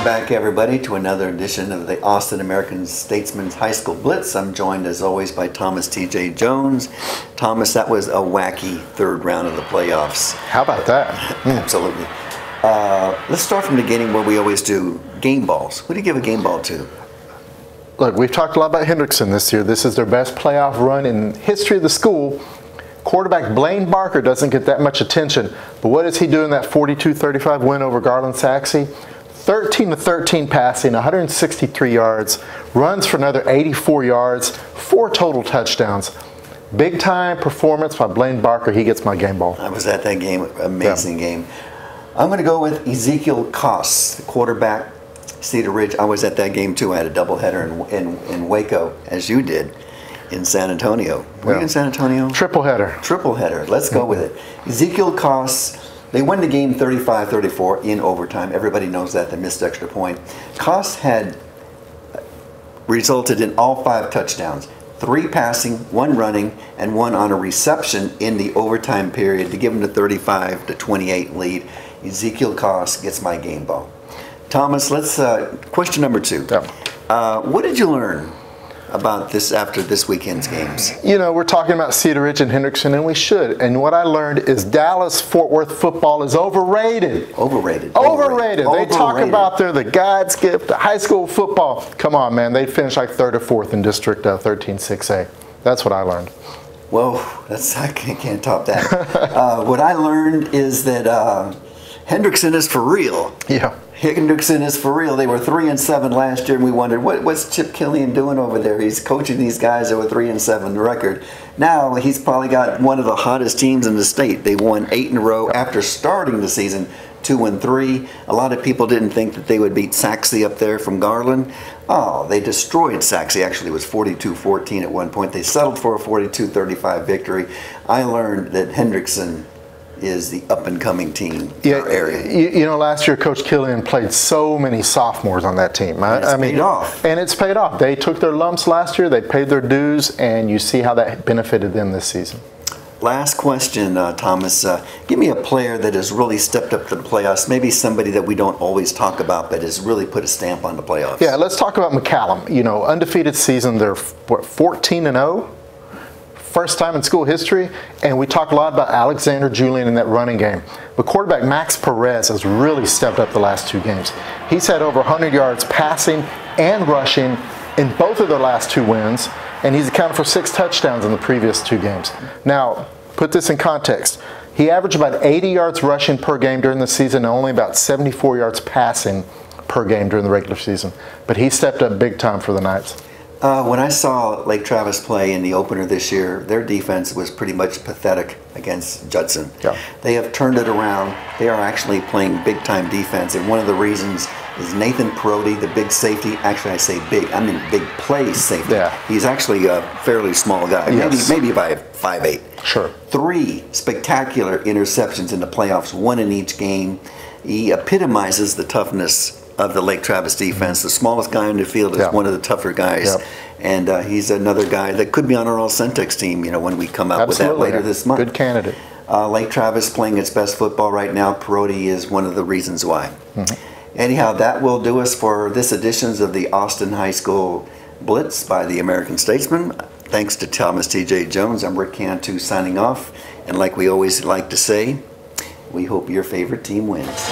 Welcome back, everybody, to another edition of the Austin American-Statesman's High School Blitz. I'm joined, as always, by Thomas T.J. Jones. Thomas, that was a wacky third round of the playoffs. How about that? Absolutely. Let's start from the beginning where we always do game balls. Who do you give a game ball to? Look, we've talked a lot about Hendrickson this year. This is their best playoff run in history of the school. Quarterback Blaine Barker doesn't get that much attention, but what does he do in that 42-35 win over Garland-Saxe? 13-13 passing, 163 yards, runs for another 84 yards, 4 total touchdowns. Big time performance by Blaine Barker. He gets my game ball. I was at that game, amazing game. I'm going to go with Ezekiel Koss, the quarterback, Cedar Ridge. I was at that game too. I had a doubleheader in Waco, as you did, in San Antonio. Were you in San Antonio? Triple header. Triple header. Let's go with it. Ezekiel Koss. They won the game 35-34 in overtime. Everybody knows that. They missed extra point. Koss had resulted in all 5 touchdowns. 3 passing, 1 running, and 1 on a reception in the overtime period to give them the 35-28 lead. Ezekiel Koss gets my game ball. Thomas, let's question number 2. What did you learn about this after this weekend's games? You know, we're talking about Cedar Ridge and Hendrickson, and we should. And what I learned is Dallas-Fort Worth football is overrated. Overrated. They talk about they're the God's gift to high school football. Come on, man. They finished like 3rd or 4th in District 13-6A. That's what I learned. Well, I can't top that. What I learned is that Hendrickson is for real. Yeah. Hendrickson is for real. They were 3-7 last year, and we wondered what's Chip Killian doing over there. He's coaching these guys that were 3-7 record. Now he's probably got one of the hottest teams in the state. They won 8 in a row after starting the season 2-3. A lot of people didn't think that they would beat Saxe up there from Garland. Oh, they destroyed Saxe. Actually, it was 42-14 at one point. They settled for a 42-35 victory. I learned that Hendrickson is the up-and-coming team in our area. You know, last year Coach Killian played so many sophomores on that team. It's paid off. And it's paid off. They took their lumps last year, they paid their dues, and you see how that benefited them this season. Last question, Thomas. Give me a player that has really stepped up to the playoffs, maybe somebody that we don't always talk about but has really put a stamp on the playoffs. Yeah, let's talk about McCallum. You know, undefeated season, they're 14-0. First time in school history, and we talk a lot about Alexander Julian in that running game. But quarterback Max Perez has really stepped up the last 2 games. He's had over 100 yards passing and rushing in both of their last 2 wins, and he's accounted for 6 touchdowns in the previous 2 games. Now, put this in context. He averaged about 80 yards rushing per game during the season and only about 74 yards passing per game during the regular season. But he stepped up big time for the Knights. When I saw Lake Travis play in the opener this year, their defense was pretty much pathetic against Judson. Yeah. They have turned it around. They are actually playing big-time defense, and one of the reasons is Nathan Perotti, the big safety. Actually, I say big. I mean big play safety. Yeah. He's actually a fairly small guy, maybe by 5'8". Sure. 3 spectacular interceptions in the playoffs, 1 in each game. He epitomizes the toughness of the Lake Travis defense. The smallest guy in the field is one of the tougher guys. Yep. And he's another guy that could be on our All-Centex team, you know, when we come out with that later this month. Good candidate. Lake Travis playing its best football right now. Perotti is one of the reasons why. Anyhow, that will do us for this edition of the Austin High School Blitz by the American-Statesman. Thanks to Thomas T.J. Jones. I'm Rick Cantu signing off. And like we always like to say, we hope your favorite team wins.